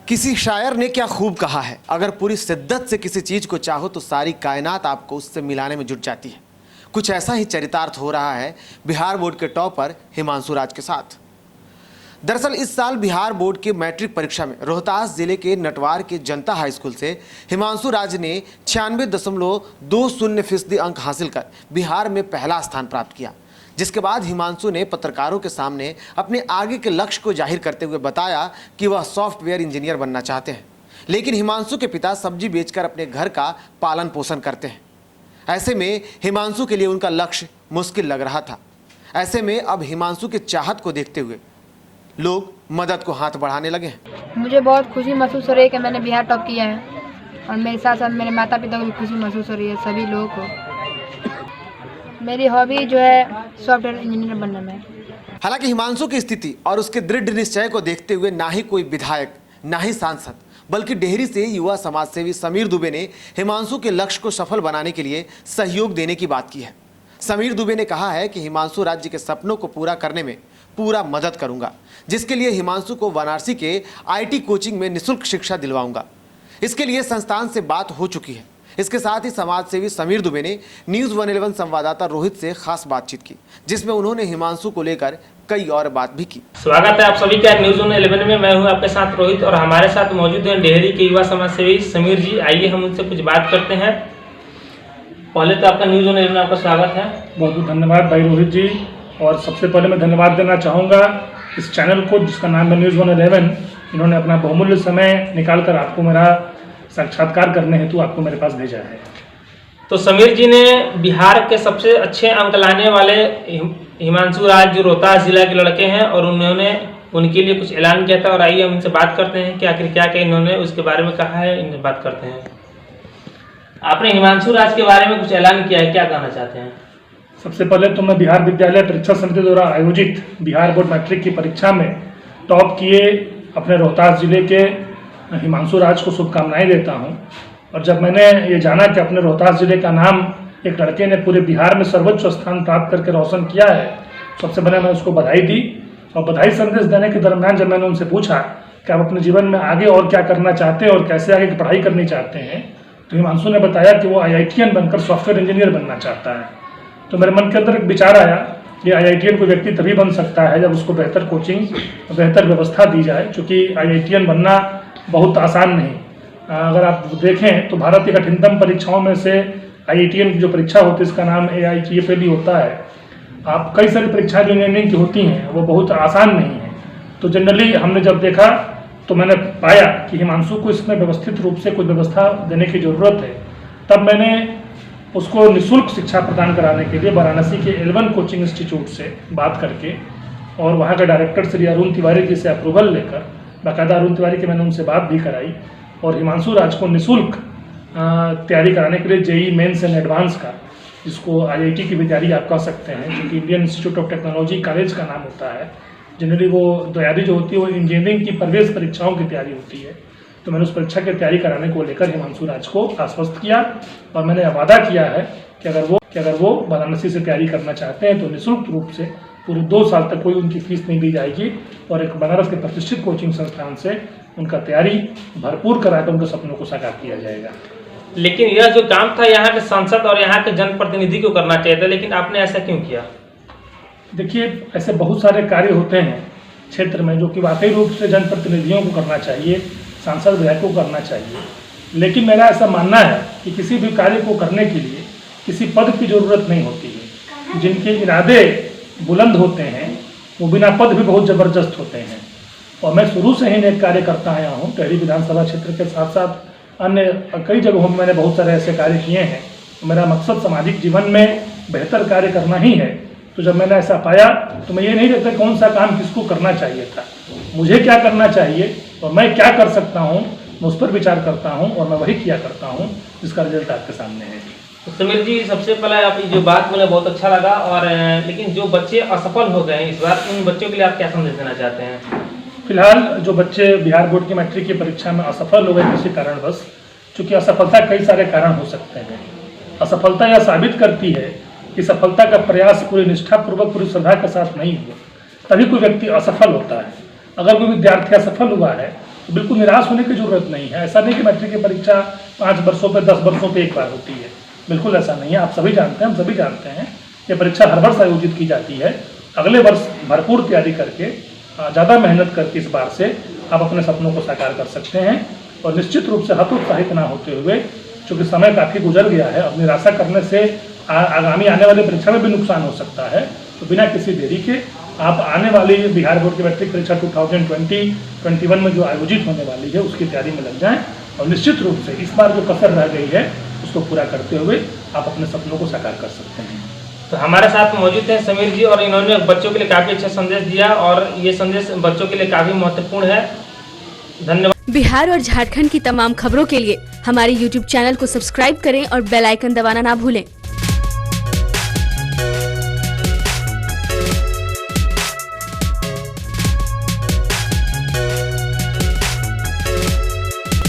किसी शायर ने क्या खूब कहा है, अगर पूरी शिद्दत से किसी चीज को चाहो तो सारी कायनात आपको उससे मिलाने में जुट जाती है। कुछ ऐसा ही चरितार्थ हो रहा है बिहार बोर्ड के टॉपर हिमांशु राज के साथ। दरअसल इस साल बिहार बोर्ड की मैट्रिक परीक्षा में रोहतास जिले के नटवार के जनता हाई स्कूल से हिमांशु राज ने 96.20% अंक हासिल कर बिहार में पहला स्थान प्राप्त किया, जिसके बाद हिमांशु ने पत्रकारों के सामने अपने आगे के लक्ष्य को जाहिर करते हुए बताया कि वह सॉफ्टवेयर इंजीनियर बनना चाहते हैं। लेकिन हिमांशु के पिता सब्जी बेचकर अपने घर का पालन पोषण करते हैं। ऐसे में हिमांशु के लिए उनका लक्ष्य मुश्किल लग रहा था। ऐसे में अब हिमांशु के चाहत को देखते हुए लोग मदद को हाथ बढ़ाने लगे हैं। मुझे बहुत खुशी महसूस हो रही है कि मैंने बिहार टॉप किया है और मेरे साथ साथ मेरे माता पिता को भी खुशी महसूस हो रही है, सभी लोगों को। मेरी हॉबी जो है सॉफ्टवेयर इंजीनियर बनने में। हालांकि हिमांशु की स्थिति और उसके दृढ़ निश्चय को देखते हुए ना ही कोई विधायक ना ही सांसद बल्कि डेहरी से युवा समाज सेवी समीर दुबे ने हिमांशु के लक्ष्य को सफल बनाने के लिए सहयोग देने की बात की है। समीर दुबे ने कहा है कि हिमांशु राज्य के सपनों को पूरा करने में पूरा मदद करूंगा, जिसके लिए हिमांशु को वाराणसी के आईटी कोचिंग में निःशुल्क शिक्षा दिलवाऊंगा। इसके लिए संस्थान से बात हो चुकी है। इसके साथ ही समाज सेवी समीर दुबे ने न्यूज़ 111 संवाददाता रोहित से खास बातचीत की, जिसमें उन्होंने हिमांशु को लेकर कई और बात भी की। स्वागत है आप सभी का न्यूज़ 111 में। मैं हूं आपके साथ रोहित और हमारे साथ मौजूद हैं डेहरी के युवा समाज सेवी समीर जी। आइए हम उनसे कुछ बात करते हैं। पहले तो आपका न्यूज़ 111 में आपका स्वागत है। बहुत बहुत धन्यवाद भाई रोहित जी। और सबसे पहले मैं धन्यवाद देना चाहूँगा इस चैनल को जिसका नाम है न्यूज़ 111। इन्होंने अपना बहुमूल्य समय निकालकर आपको मेरा साक्षात्कार करने हेतु आपको मेरे पास भेजा है। तो समीर जी ने बिहार के सबसे अच्छे अंक लाने वाले हिमांशु राज जो रोहतास जिला के लड़के हैं और उन्होंने उनके लिए कुछ ऐलान किया था और आइए हम उनसे बात करते हैं कि आखिर क्या क्या इन्होंने उसके बारे में कहा है। इनसे बात करते हैं। आपने हिमांशु राज के बारे में कुछ ऐलान किया है, क्या कहना चाहते हैं? सबसे पहले तो मैं बिहार विद्यालय परीक्षा समिति द्वारा आयोजित बिहार बोर्ड मैट्रिक की परीक्षा में टॉप किए अपने रोहतास जिले के हिमांशु राज को शुभकामनाएं देता हूं। और जब मैंने ये जाना कि अपने रोहतास जिले का नाम एक लड़के ने पूरे बिहार में सर्वोच्च स्थान प्राप्त करके रोशन किया है, सबसे पहले मैं उसको बधाई दी। और बधाई संदेश देने के दरमियान जब मैंने उनसे पूछा कि आप अपने जीवन में आगे और क्या करना चाहते हैं और कैसे आगे की पढ़ाई करनी चाहते हैं, तो हिमांशु ने बताया कि वो IITian बनकर सॉफ्टवेयर इंजीनियर बनना चाहता है। तो मेरे मन के अंदर एक विचार आया कि IITian कोई व्यक्ति तभी बन सकता है जब उसको बेहतर कोचिंग बेहतर व्यवस्था दी जाए, क्योंकि IITian बनना बहुत आसान नहीं। अगर आप देखें तो भारत की कठिनतम परीक्षाओं में से IITian की जो परीक्षा होती है इसका नाम AITFL होता है। आप कई सारी परीक्षाएं जो इंजीनियरिंग की होती हैं वो बहुत आसान नहीं है। तो जनरली हमने जब देखा तो मैंने पाया कि हिमांशु को इसमें व्यवस्थित रूप से कुछ व्यवस्था देने की ज़रूरत है। तब मैंने उसको निःशुल्क शिक्षा प्रदान कराने के लिए वाराणसी के L1 कोचिंग इंस्टीट्यूट से बात करके और वहाँ के डायरेक्टर श्री अरुण तिवारी जी से अप्रूवल लेकर बाकायदा अरुण तिवारी की मैंने उनसे बात भी कराई और हिमांशु राज को निःशुल्क तैयारी कराने के लिए JEE मेंस एंड एडवांस का, जिसको IIT की भी तैयारी आप कह सकते हैं, क्योंकि Indian institute of technology college का नाम होता है। जनरली वो तैयारी जो होती है वो इंजीनियरिंग की प्रवेश परीक्षाओं की तैयारी होती है। तो मैंने उस परीक्षा की तैयारी कराने को लेकर हिमांशु राज को आश्वस्त किया और मैंने वादा किया है कि अगर वो वाराणसी से तैयारी करना चाहते हैं तो निःशुल्क रूप से पूरे 2 साल तक कोई उनकी फीस नहीं दी जाएगी और एक बनारस के प्रतिष्ठित कोचिंग संस्थान से उनका तैयारी भरपूर कराकर उनके सपनों को साकार किया जाएगा। लेकिन यह जो काम था यहाँ के सांसद और यहाँ के जनप्रतिनिधि को करना चाहिए था, लेकिन आपने ऐसा क्यों किया? देखिए, ऐसे बहुत सारे कार्य होते हैं क्षेत्र में जो कि वाकई रूप से जनप्रतिनिधियों को करना चाहिए, सांसद विधायकों को करना चाहिए। लेकिन मेरा ऐसा मानना है कि किसी भी कार्य को करने के लिए किसी पद की ज़रूरत नहीं होती है। जिनके इरादे बुलंद होते हैं वो बिना पद भी बहुत ज़बरदस्त होते हैं। और मैं शुरू से ही नेक कार्य करता आया हूँ। डेहरी विधानसभा क्षेत्र के साथ साथ अन्य कई जगहों में मैंने बहुत सारे ऐसे कार्य किए हैं। मेरा मकसद सामाजिक जीवन में बेहतर कार्य करना ही है। तो जब मैंने ऐसा पाया तो मैं ये नहीं देखता कौन सा काम किसको करना चाहिए था, मुझे क्या करना चाहिए और मैं क्या कर सकता हूँ, मैं उस पर विचार करता हूँ और मैं वही किया करता हूँ जिसका रिजल्ट आपके सामने है। तो समीर जी, सबसे पहले आप जो बात मुझे बहुत अच्छा लगा। और लेकिन जो बच्चे असफल हो गए हैं इस बार, उन बच्चों के लिए आप क्या संदेश देना चाहते हैं? फिलहाल जो बच्चे बिहार बोर्ड की मैट्रिक की परीक्षा में असफल हो गए किसी कारणवश, चूँकि असफलता कई सारे कारण हो सकते हैं। असफलता यह साबित करती है कि सफलता का प्रयास पूरी निष्ठापूर्वक पूरी श्रद्धा के साथ नहीं हुआ, तभी कोई व्यक्ति असफल होता है। अगर कोई विद्यार्थी असफल हुआ है तो बिल्कुल निराश होने की जरूरत नहीं है। ऐसा नहीं कि मैट्रिक की परीक्षा 5 वर्षों पे 10 वर्षों पे एक बार होती है, बिल्कुल ऐसा नहीं है। आप सभी जानते हैं, हम सभी जानते हैं, ये परीक्षा हर वर्ष आयोजित की जाती है। अगले वर्ष भरपूर तैयारी करके, ज़्यादा मेहनत करके इस बार से आप अपने सपनों को साकार कर सकते हैं। और निश्चित रूप से हतोत्साहित ना होते हुए, चूँकि समय काफ़ी गुजर गया है, अब निराशा करने से आगामी आने वाली परीक्षा में भी नुकसान हो सकता है। तो बिना किसी देरी के आप आने वाली बिहार बोर्ड की मैट्रिक परीक्षा 2020-21 में जो आयोजित होने वाली है उसकी तैयारी में लग जाएं और निश्चित रूप से इस बार जो कसर रह गई है उसको पूरा करते हुए आप अपने सपनों को साकार कर सकते हैं। तो हमारे साथ मौजूद हैं समीर जी, और इन्होंने बच्चों के लिए काफ़ी अच्छा संदेश दिया और ये संदेश बच्चों के लिए काफ़ी महत्वपूर्ण है। धन्यवाद। बिहार और झारखंड की तमाम खबरों के लिए हमारे YouTube चैनल को सब्सक्राइब करें और बेल आइकन दबाना ना भूलें।